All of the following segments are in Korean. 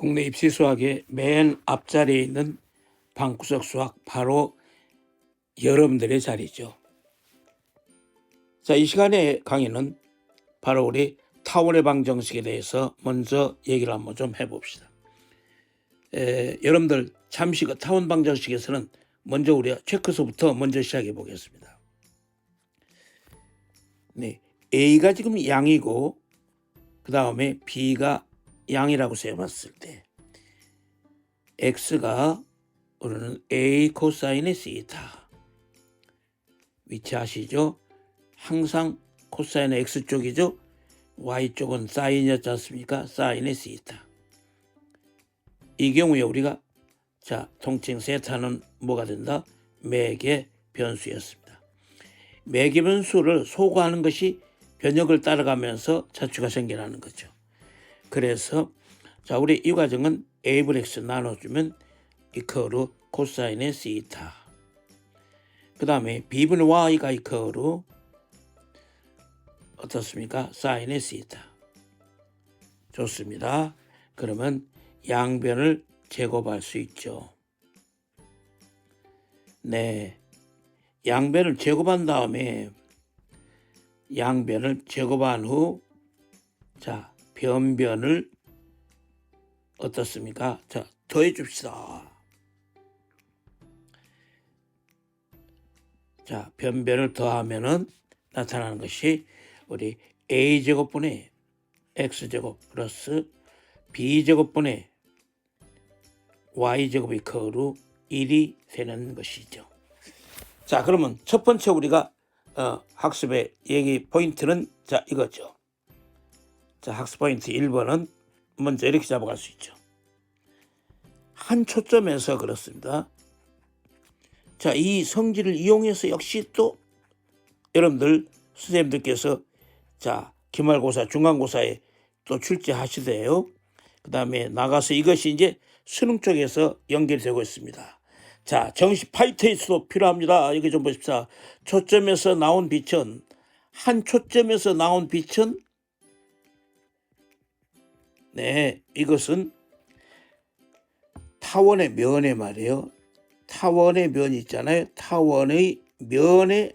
국내 입시 수학의 맨 앞자리에 있는 방구석 수학, 바로 여러분들의 자리죠. 자, 이 시간의 강의는 바로 우리 타원의 방정식에 대해서 먼저 얘기를 한번 좀 해봅시다. 여러분들 잠시 그 타원 방정식에서는 먼저 우리가 체크서부터 먼저 시작해 보겠습니다. 네, A가 지금 양이고 그 다음에 B가 양이라고 세봤을 때 X가 우리는 A 코사인의 시타, 위치 아시죠? 항상 코사인의 X쪽이죠. Y쪽은 사인이었지 않습니까? 사인의 시타. 이 경우에 우리가 통칭 세타는 뭐가 된다? 매개 변수였습니다. 매개 변수를 소거하는 것이 변역을 따라가면서 자추가 생겨나는 거죠. 그래서 우리 이 과정은 A분의 X 나눠주면 이퀄로 코사인의 시타. 그 다음에 B분의 Y가 이퀄로 어떻습니까? 사인의 시타. 좋습니다. 그러면 양변을 제곱할 수 있죠. 네, 양변을 제곱한 다음에 양변을 제곱한 후 변변을 어떻습니까? 더해 줍시다. 변변을 더하면은 나타나는 것이 우리 A제곱분의 X제곱 플러스 B제곱분의 Y제곱 이퀄로 1이 되는 것이죠. 그러면 첫 번째 우리가 학습의 얘기 포인트는 이거죠. 학습 포인트 1번은 먼저 이렇게 잡아갈 수 있죠. 한 초점에서 그렇습니다. 이 성질을 이용해서 역시 또 여러분들 선생님들께서 기말고사, 중간고사에 또 출제하시대요. 그 다음에 나가서 이것이 이제 수능 쪽에서 연결되고 있습니다. 정시 파이터에서도 필요합니다. 여기 좀 보십시오. 초점에서 나온 빛은, 한 초점에서 나온 빛은, 네, 이것은 타원의 면에 말이에요. 타원의 면이 있잖아요. 타원의 면에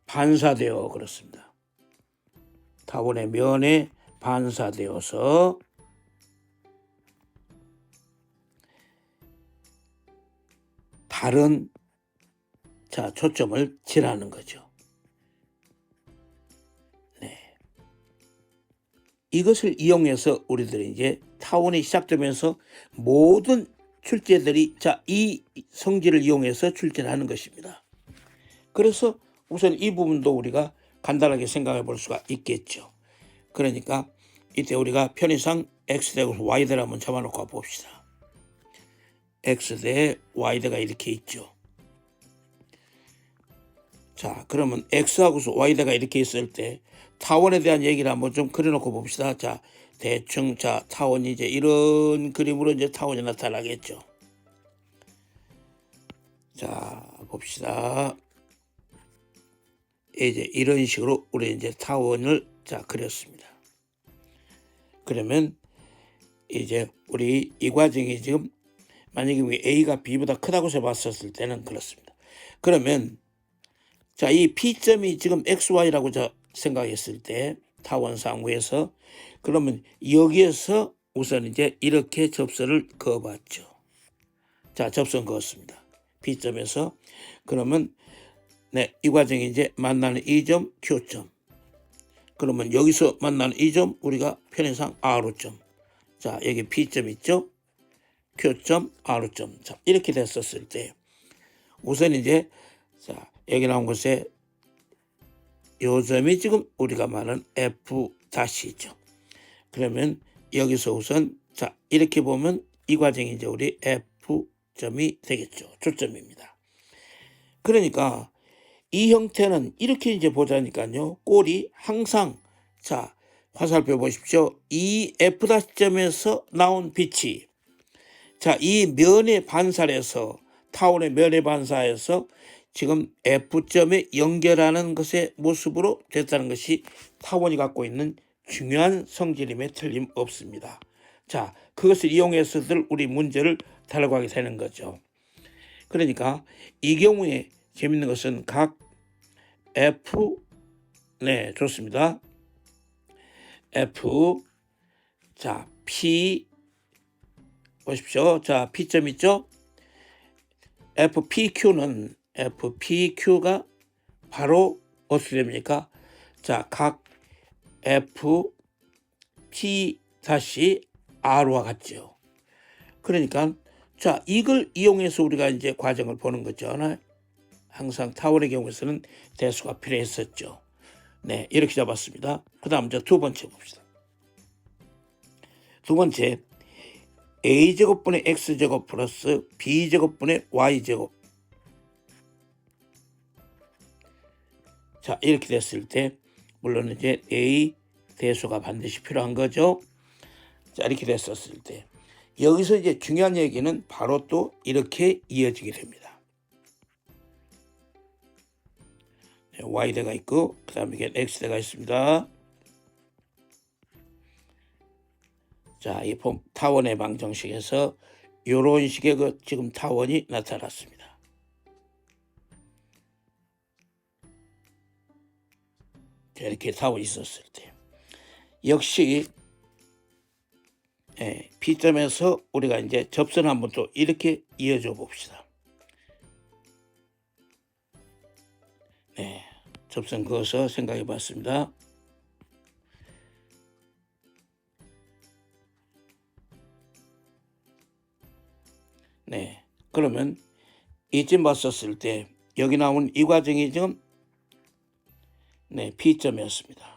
반사되어 그렇습니다. 타원의 면에 반사되어서 다른 초점을 칠하는 거죠. 네, 이것을 이용해서 우리들이 이제 타원이 시작되면서 모든 출제들이 이 성질을 이용해서 출제를 하는 것입니다. 그래서 우선 이 부분도 우리가 간단하게 생각해 볼 수가 있겠죠. 그러니까 이때 우리가 편의상 X대고 Y대를 한번 잡아놓고 봅시다. X대 Y대가 이렇게 있죠. 그러면 X하고 Y대가 이렇게 있을 때 타원에 대한 얘기를 한번 좀 그려놓고 봅시다. 대충 타원이 이제 이런 그림으로 이제 타원이 나타나겠죠. 봅시다. 이제 이런 식으로 우리 이제 타원을 그렸습니다. 그러면 이제 우리 이 과정이 지금 만약에 A가 B보다 크다고 해봤었을 때는 그렇습니다. 그러면 이 P점이 지금 XY라고 생각했을 때 타원 상부에서, 그러면 여기에서 우선 이제 이렇게 접선을 그어봤죠. 접선 그었습니다. P점에서. 그러면 이 과정이 이제 만나는 이 점 Q점. 그러면 여기서 만나는 이 점 우리가 편의상 R점. 여기 P점 있죠? Q점, R점. 이렇게 됐었을 때 우선 이제 여기 나온 것에 요 점이 지금 우리가 말하는 F'이죠. 그러면 여기서 우선 이렇게 보면 이 과정이 이제 우리 F점이 되겠죠. 초점입니다. 그러니까 이 형태는 이렇게 이제 보자니까요. 꼴이 항상 화살표 보십시오. 이 F'점에서 나온 빛이 이 면에 반사해서, 타원의 면에 반사해서 지금 F점에 연결하는 것의 모습으로 됐다는 것이 타원이 갖고 있는 중요한 성질임에 틀림없습니다. 자, 그것을 이용해서들 우리 문제를 달아가게 되는 거죠. 그러니까 이 경우에 재밌는 것은 각 F, 네, 좋습니다. F, 자, P, 보십시오. 자, P점 있죠? FPQ가 바로 어떻게 됩니까? 자, 각 F, P 다시 R와 같죠. 그러니까 자, 이걸 이용해서 우리가 이제 과정을 보는 거죠. 항상 타원의 경우에서는 대수가 필요했었죠. 네, 이렇게 잡았습니다. 그 다음 두 번째 봅시다. 두 번째, a제곱분의 x제곱 플러스 b제곱분의 y제곱. 자, 이렇게 됐을 때 물론 이제 a 대수가 반드시 필요한 거죠. 자, 이렇게 됐었을 때 여기서 이제 중요한 얘기는 바로 또 이렇게 이어지게 됩니다. 네, y대가 있고 그 다음에 이게 x대가 있습니다. 자, 이 타원의 방정식에서 이런 식의 지금 타원이 나타났습니다. 자, 이렇게 타원이 있었을 때 역시 P점에서 우리가 이제 접선 한번 또 이렇게 이어줘 봅시다. 네, 접선 그어서 생각해 봤습니다. 네, 그러면 이쯤 봤었을 때 여기 나온 이 과정이 지금 네, P점이었습니다.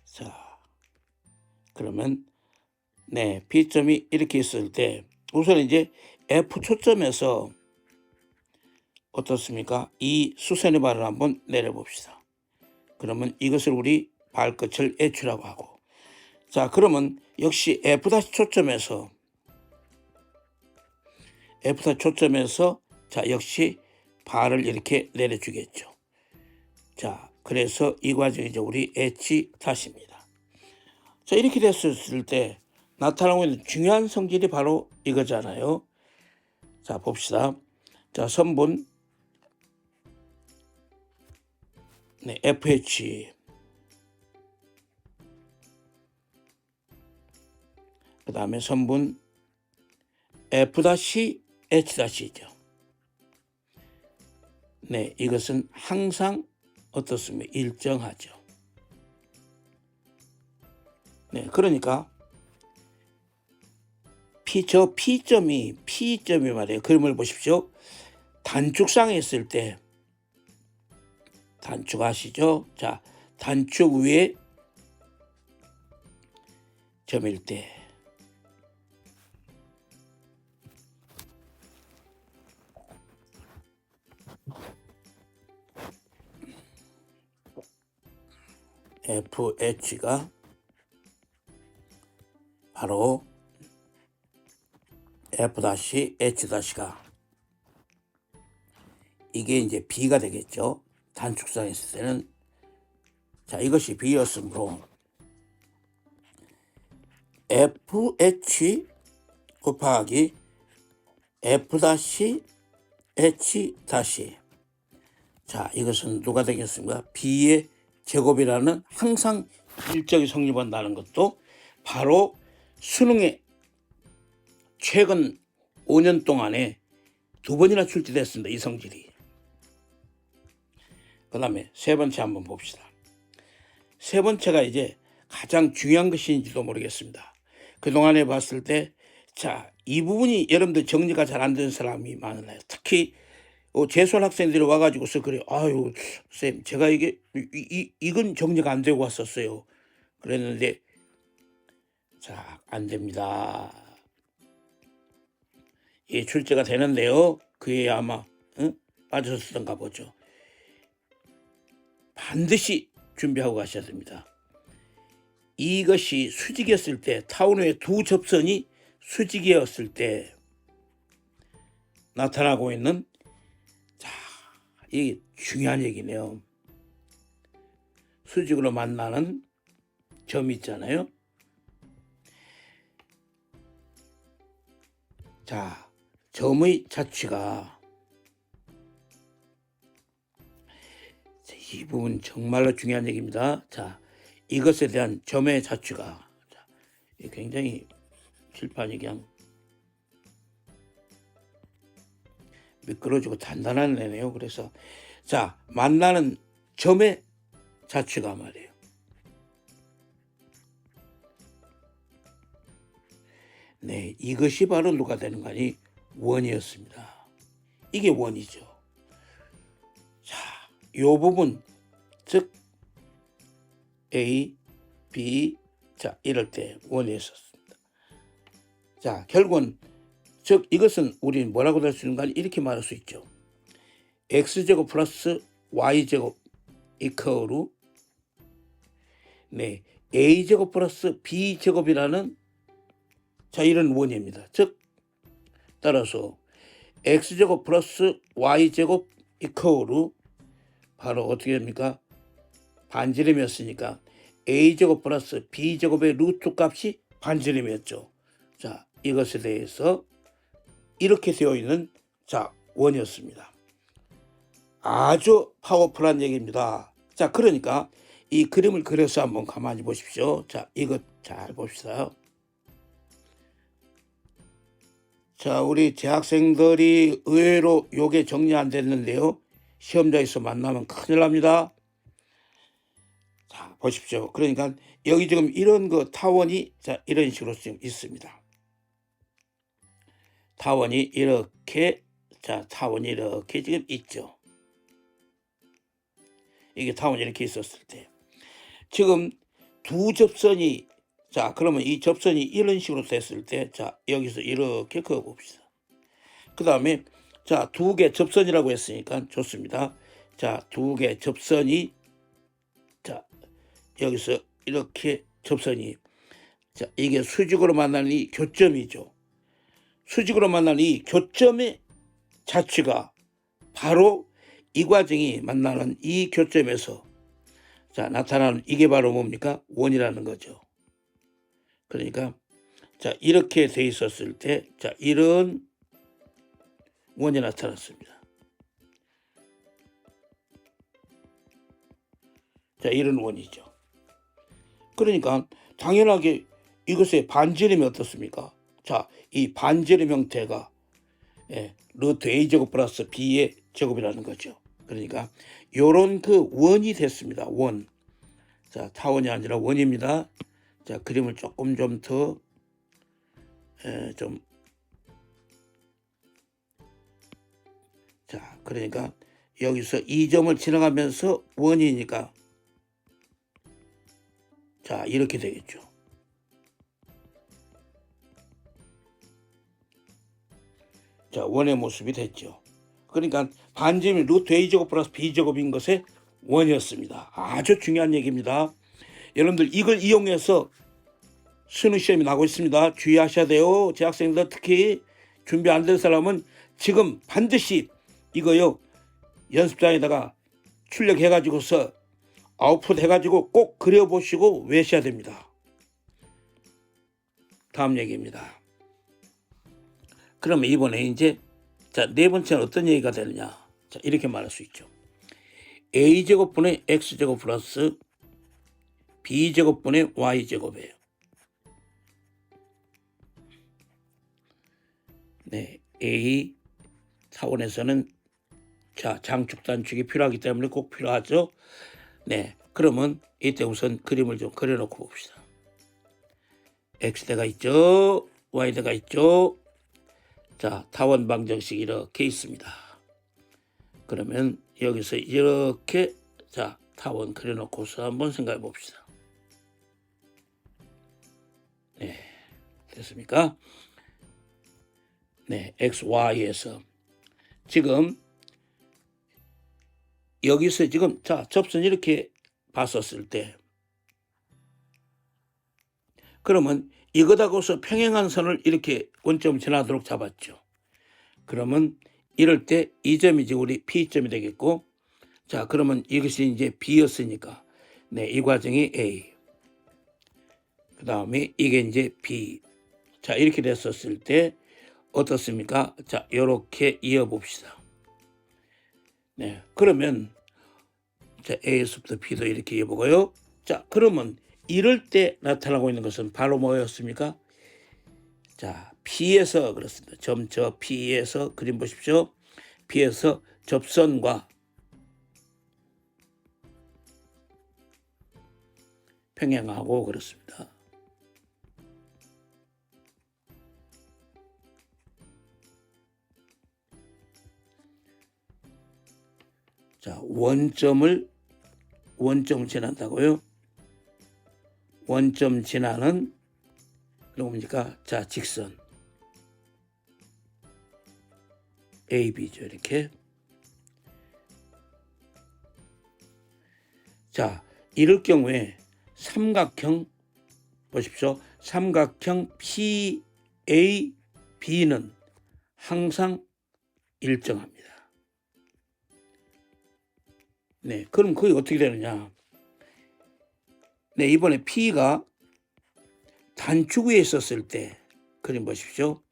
자, 그러면 네, P점이 이렇게 있을 때 우선 이제 F 초점에서 어떻습니까? 이 수선의 발을 한번 내려봅시다. 그러면 이것을 우리 발끝을 H라고 하고, 자, 그러면 역시 F 초점에서 자, 역시 발을 이렇게 내려주겠죠. 자, 그래서 이 과정이 이제 우리 H입니다. 자, 이렇게 됐을 때 나타나고 있는 중요한 성질이 바로 이거잖아요. 자, 봅시다. 자, 선분 네, FH 그 다음에 선분 F-H-죠. 네, 이것은 항상 어떻습니까? 일정하죠. 네, 그러니까 P점이 말이에요. 그림을 보십시오. 단축상에 있을 때 단축 아시죠? 자, 단축 위에 점일 때 FH가 바로 F-H-가 이게 이제 B가 되겠죠. 단축상에 있을 때는 자, 이것이 B였으므로 FH 곱하기 F-H-. 자, 이것은 누가 되겠습니까? B의 제곱이라는 항상 일정이 성립한다는 것도 바로 수능에 최근 5년 동안에 2번이나 출제됐습니다. 이 성질이. 그 다음에 세 번째 한번 봅시다. 세 번째가 이제 가장 중요한 것인지도 모르겠습니다. 그동안에 봤을 때 자, 이 부분이 여러분들 정리가 잘 안 된 사람이 많아요. 특히 재수한 학생들이 와가지고서 그래, 아유 쌤, 제가 이건 정리가 안 되고 왔었어요. 그랬는데 자, 안 됩니다. 예, 출제가 되는데요. 그에 아마 빠졌었던가 보죠. 반드시 준비하고 가셔야 됩니다. 이것이 수직이었을 때, 타원의 두 접선이 수직이었을 때 나타나고 있는 자, 이게 중요한 얘기네요. 수직으로 만나는 점 있잖아요. 자, 점의 자취가 이 부분 정말로 중요한 얘기입니다. 자, 이것에 대한 점의 자취가 굉장히 칠판이 그냥 미끄러지고 단단한 애네요. 그래서 자, 만나는 점의 자취가 말이에요. 네, 이것이 바로 누가 되는 거 아니 원이었습니다. 이게 원이죠. 자, 요 부분 즉 A, B 자 이럴 때 원이었습니다. 자, 결국은 즉 이것은 우리는 뭐라고 할 수 있는 거 아니 이렇게 말할 수 있죠. x제곱 플러스 y제곱 이퀄로 네, a제곱 플러스 b제곱이라는 자 이런 원입니다. 즉 따라서 x제곱 플러스 y제곱 이퀄로 바로 어떻게 됩니까? 반지름이었으니까 a제곱 플러스 b제곱의 루트 값이 반지름이었죠. 자, 이것에 대해서 이렇게 되어 있는 자 원이었습니다. 아주 파워풀한 얘기입니다. 자, 그러니까 이 그림을 그려서 한번 가만히 보십시오. 자, 이것 잘 봅시다. 자, 우리 재학생들이 의외로 요게 정리 안 됐는데요. 시험장에서 만나면 큰일 납니다. 자, 보십시오. 그러니까 여기 지금 이런 거 타원이 자 이런 식으로 지금 있습니다. 타원이 이렇게 자 타원이 이렇게 지금 있죠. 이게 타원이 이렇게 있었을 때 지금 두 접선이 자 그러면 이 접선이 이런 식으로 됐을 때 자 여기서 이렇게 그어 봅시다. 그 다음에 자 두 개 접선이라고 했으니까 좋습니다. 자 두 개 접선이 자 여기서 이렇게 접선이 자 이게 수직으로 만나는 이 교점이죠. 수직으로 만나는 이 교점의 자취가 바로 이 과정이 만나는 이 교점에서 자 나타나는 이게 바로 뭡니까? 원이라는 거죠. 그러니까 자 이렇게 돼 있었을 때 자 이런 원이 나타났습니다. 자 이런 원이죠. 그러니까 당연하게 이것의 반지름이 어떻습니까? 자 이 반지름 형태가 루트 a제곱 플러스 b의 제곱이라는 거죠. 그러니까 요런 그 원이 됐습니다. 원. 자 타원이 아니라 원입니다. 자 그림을 조금 좀 더 자 그러니까 여기서 이 점을 지나가면서 원이니까 자 이렇게 되겠죠. 자 원의 모습이 됐죠. 그러니까 반지름이 루트 a제곱 플러스 b제곱인 것의 원이었습니다. 아주 중요한 얘기입니다. 여러분들 이걸 이용해서 수능 시험이 나고 있습니다. 주의하셔야 돼요. 재학생들 특히 준비 안 된 사람은 지금 반드시 이거요 연습장에다가 출력해가지고서 아웃풋 해가지고 꼭 그려보시고 외우셔야 됩니다. 다음 얘기입니다. 그러면 이번에 이제 자 네 번째는 어떤 얘기가 되느냐? 자 이렇게 말할 수 있죠. a제곱분의 x제곱 플러스 b제곱분의 y제곱이에요. 네, a 차원에서는 자 장축 단축이 필요하기 때문에 꼭 필요하죠. 네, 그러면 이때 우선 그림을 좀 그려놓고 봅시다. x대가 있죠, y대가 있죠. 자 타원 방정식 이렇게 있습니다. 그러면 여기서 이렇게 자 타원 그려놓고서 한번 생각해 봅시다. 네, 됐습니까? 네, x, y에서 지금 여기서 지금 자 접선 이렇게 봤었을 때 그러면 이것하고서 평행한 선을 이렇게 원점 지나도록 잡았죠. 그러면 이럴 때 이 점이 이제 우리 P점이 되겠고, 자, 그러면 이것이 이제 B였으니까, 네, 이 과정이 A. 그 다음에 이게 이제 B. 자, 이렇게 됐었을 때 어떻습니까? 자, 이렇게 이어봅시다. 네, 그러면 자, A에서부터 B도 이렇게 이어보고요. 자, 그러면 이럴 때 나타나고 있는 것은 바로 뭐였습니까? 자, P에서 그렇습니다. 점저 P에서 그림 보십시오. P에서 접선과 평행하고 그렇습니다. 자, 원점을 지난다고요? 원점 지나는 뭡니까? 자, 직선 AB죠. 이렇게. 자, 이럴 경우에 삼각형 보십시오. 삼각형 PAB는 항상 일정합니다. 네, 그럼 그게 어떻게 되느냐? 네, 이번에 P가 단축에 있었을 때 그림 보십시오.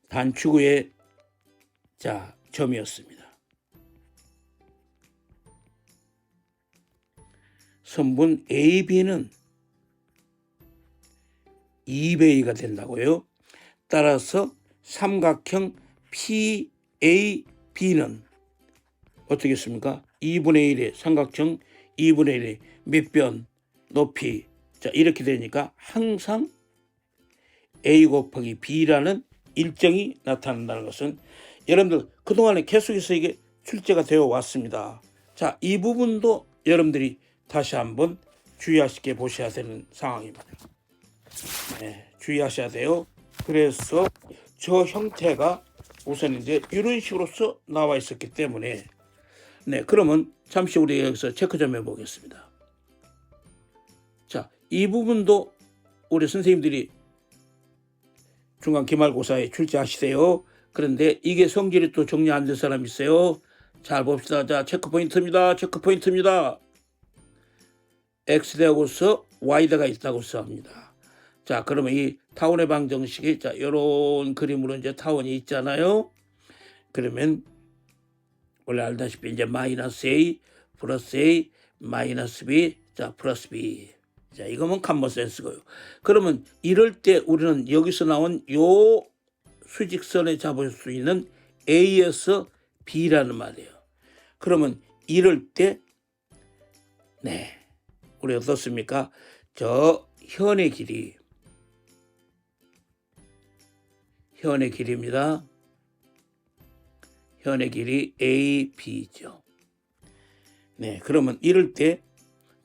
단축의 자, 점이었습니다. 선분 AB는 2배가 된다고요. 따라서 삼각형 PAB는 어떻겠습니까? 2분의 1의 삼각형 2분의 1의 몇 변 높이, 자, 이렇게 되니까 항상 A 곱하기 B라는 일정이 나타난다는 것은 여러분들 그동안에 계속해서 이게 출제가 되어 왔습니다. 자, 이 부분도 여러분들이 다시 한번 주의하시게 보셔야 되는 상황입니다. 네, 주의하셔야 돼요. 그래서 저 형태가 우선 이제 이런 식으로서 나와 있었기 때문에, 네, 그러면 잠시 우리 여기서 체크 좀 해보겠습니다. 자, 이 부분도 우리 선생님들이 중간 기말고사에 출제하시세요. 그런데 이게 성질이 또 정리 안 된 사람 있어요. 잘 봅시다. 자, 체크 포인트입니다. 체크 포인트입니다. X대하고서 Y대가 있다고 합니다. 자, 그러면 이 타원의 방정식이, 자, 요런 그림으로 이제 타원이 있잖아요. 그러면 원래 알다시피 이제 마이너스 A 플러스 A 마이너스 B, 자, 플러스 B. 자, 이거면 컴먼센스고요. 그러면 이럴 때 우리는 여기서 나온 요 수직선에 잡을 수 있는 A에서 B라는 말이에요. 그러면 이럴 때, 네, 우리 어떻습니까? 저 현의 길이입니다. 현의 길이 AB죠. 네, 그러면 이럴 때,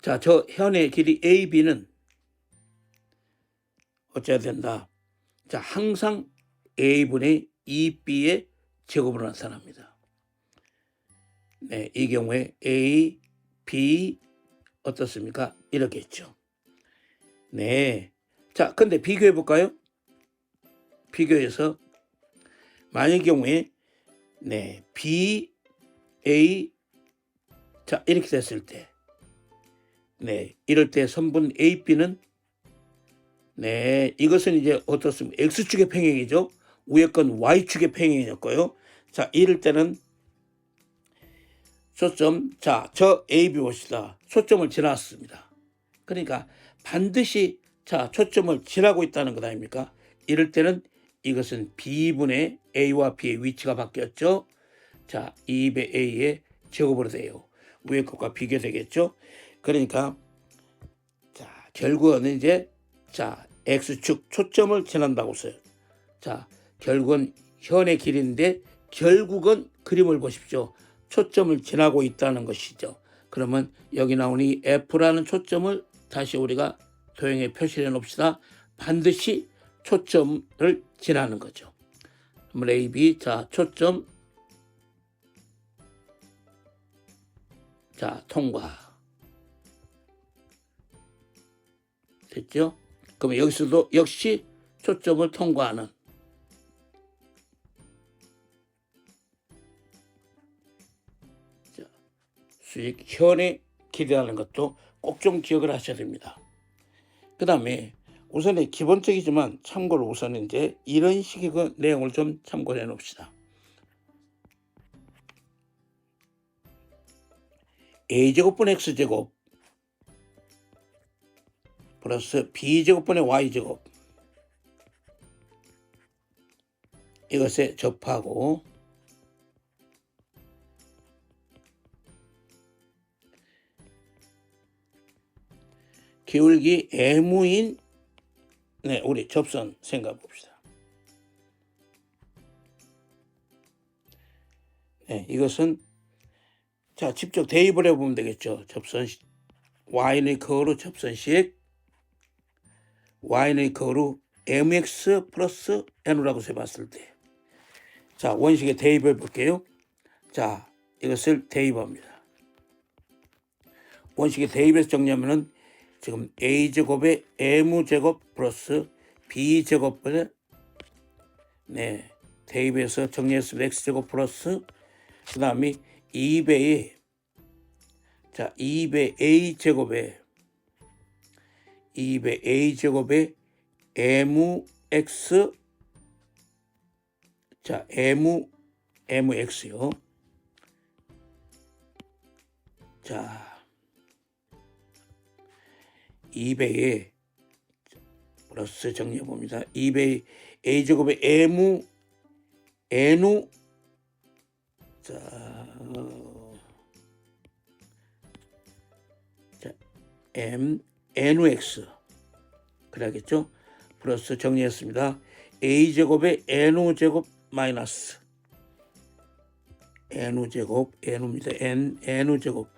자, 저 현의 길이 AB는 어째야 된다? 자, 항상 A분의 2B의 제곱으로 나타납니다. 네, 이 경우에 A, B 어떻습니까? 이렇겠죠. 네. 자, 근데 비교해 볼까요? 비교해서 만일 경우에 네, B, A, 자, 이렇게 됐을 때, 네, 이럴 때 선분 A, B는, 네, 이것은 이제 어떻습니까? X축의 평행이죠. 위에 건 Y축의 평행이었고요. 자, 이럴 때는 초점, 자, 저 A, B 봅시다. 초점을 지났습니다. 그러니까 반드시, 자, 초점을 지나고 있다는 것 아닙니까? 이럴 때는 이것은 B분의 A와 B의 위치가 바뀌었죠. 자, 2배 A의 제곱으로 돼요. 위에 것과 비교되겠죠. 그러니까 자, 결국은 이제, 자, X축 초점을 지난다고 써요. 자, 결국은 현의 길인데 결국은 그림을 보십시오. 초점을 지나고 있다는 것이죠. 그러면 여기 나온 이 F라는 초점을 다시 우리가 도형에 표시해 놓읍시다. 반드시 초점을 지나는 거죠. 그러면 A, B, 자, 초점, 자, 통과. 됐죠? 그러면 여기서도 역시 초점을 통과하는, 수익 현에 기대하는 것도 꼭 좀 기억을 하셔야 됩니다. 그 다음에 우선은 기본적이지만 참고로 우선은 이제 이런 식의 그 내용을 좀 참고해 놓읍시다. a제곱분의 x제곱 플러스 b제곱분의 y제곱 이것에 접하고 기울기 m인 우리 접선 생각해 봅시다. 이것은 자 직접 대입을 해보면 되겠죠. 접선 y는 거로 접선식 y는 거로 mx 플러스 n이라고 해봤을 때 자 원식에 대입해 볼게요. 자 이것을 대입합니다. 원식에 대입해서 정리하면은 지금 a제곱에 m제곱 플러스 b제곱분의 대입해서 정리했으면 x제곱 플러스 그 다음에 2배의 자 2배 a제곱에 mx 자 mx요. 자 2배에 플러스 정리해 봅니다. 2배 a제곱에 n nx 그래야겠죠. 플러스 정리했습니다. a제곱에 n제곱 마이너스 n제곱 n입니다. n제곱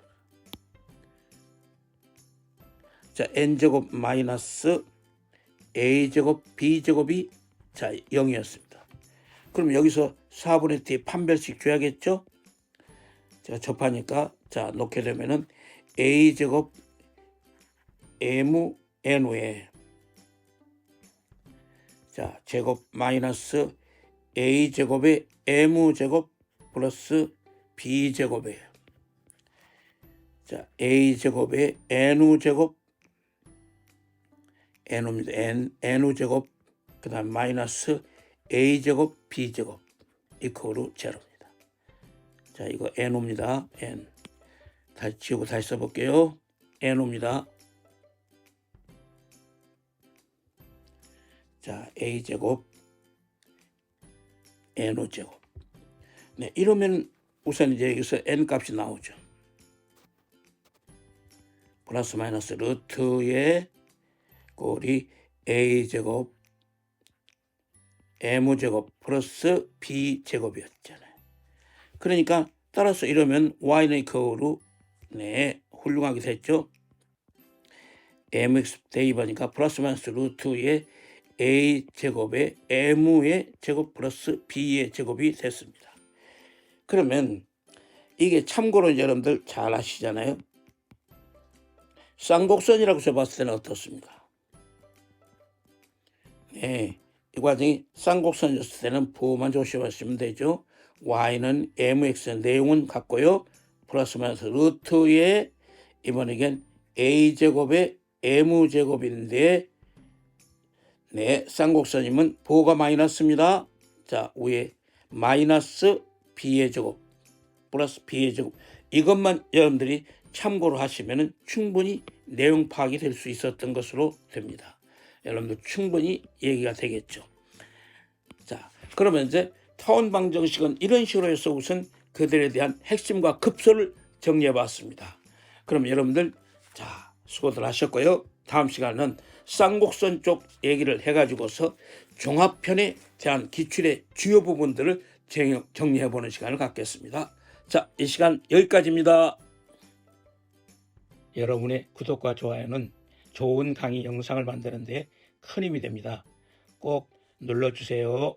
자 n제곱 마이너스 a제곱 b제곱이 자 0이었습니다. 그럼 여기서 4분의 t 판별식 줘야겠죠. 제가 접하니까 자 놓게 되면은 a제곱 mn에 자 제곱 마이너스 a제곱에 m제곱 플러스 b제곱에 자 a제곱에 n제곱 n입니다. n제곱 그 다음 마이너스 a제곱 b제곱 이퀄로 제로입니다. 자 이거 n입니다. n 다시 지우고 다시 써볼게요. n입니다. 자 a제곱 n제곱 이러면 우선 이제 여기서 n 값이 나오죠. 플러스 마이너스 루트의 꼴이 a제곱 m제곱 플러스 b제곱이었잖아요. 그러니까 따라서 이러면 y는 거로 훌륭하게 됐죠. mx 대입하니까 플러스 마이너스 루트의 a제곱에 m의 제곱 플러스 b의 제곱이 됐습니다. 그러면 이게 참고로 여러분들 잘 아시잖아요. 쌍곡선이라고 해봤을 때는 어떻습니까? 이 과정이 쌍곡선이었을 때는 부호만 조심하시면 되죠. y는 mx의 내용은 같고요. 플러스 마이너스 루트의 이번에겐 a제곱에 m제곱인데 쌍곡선이면 부호가 마이너스입니다. 자 위에 마이너스 b의 제곱 플러스 b의 제곱 이것만 여러분들이 참고로 하시면 충분히 내용 파악이 될 수 있었던 것으로 됩니다. 여러분들 충분히 얘기가 되겠죠. 자 그러면 이제 타원 방정식은 이런 식으로 해서 우선 그들에 대한 핵심과 급소를 정리해 봤습니다. 그럼 여러분들 자 수고들 하셨고요. 다음 시간은 쌍곡선 쪽 얘기를 해가지고서 종합편에 대한 기출의 주요 부분들을 정리해 보는 시간을 갖겠습니다. 자, 이 시간 여기까지입니다. 여러분의 구독과 좋아요는 좋은 강의 영상을 만드는 데 큰 힘이 됩니다. 꼭 눌러주세요.